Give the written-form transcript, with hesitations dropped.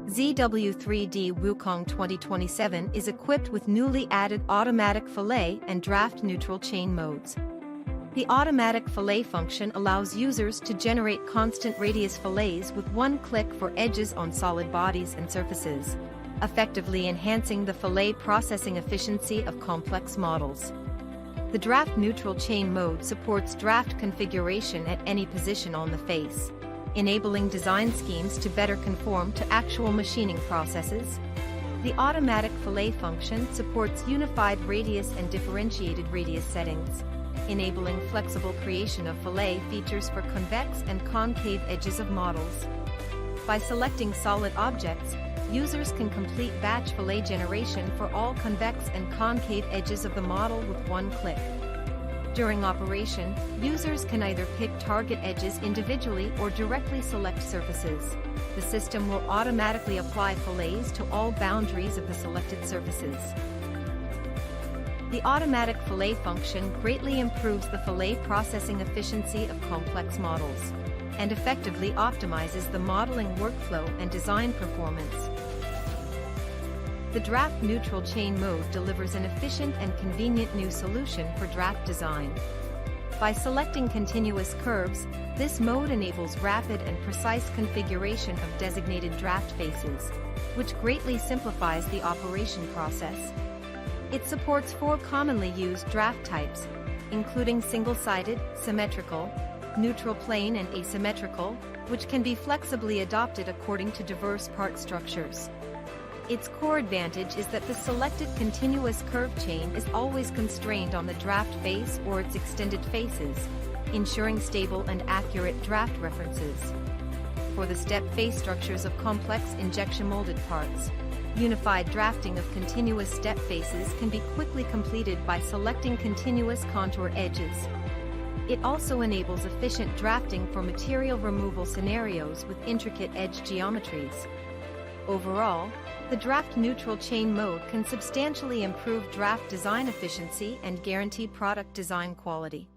ZW3D WuKong 2027 is equipped with newly added automatic fillet and draft neutral chain modes. The automatic fillet function allows users to generate constant radius fillets with one click for edges on solid bodies and surfaces, effectively enhancing the fillet processing efficiency of complex models. The draft neutral chain mode supports draft configuration at any position on the face, enabling design schemes to better conform to actual machining processes. The automatic fillet function supports unified radius and differentiated radius settings, enabling flexible creation of fillet features for convex and concave edges of models. By selecting solid objects, users can complete batch fillet generation for all convex and concave edges of the model with one click. During operation, users can either pick target edges individually or directly select surfaces. The system will automatically apply fillets to all boundaries of the selected surfaces. The automatic fillet function greatly improves the fillet processing efficiency of complex models and effectively optimizes the modeling workflow and design performance. The draft neutral chain mode delivers an efficient and convenient new solution for draft design. By selecting continuous curves, this mode enables rapid and precise configuration of designated draft faces, which greatly simplifies the operation process. It supports 4 commonly used draft types, including single-sided, symmetrical, neutral plane and asymmetrical, which can be flexibly adopted according to diverse part structures. Its core advantage is that the selected continuous curve chain is always constrained on the draft face or its extended faces, ensuring stable and accurate draft references. For the step face structures of complex injection molded parts, unified drafting of continuous step faces can be quickly completed by selecting continuous contour edges. It also enables efficient drafting for material removal scenarios with intricate edge geometries. Overall, the draft neutral chain mode can substantially improve draft design efficiency and guarantee product design quality.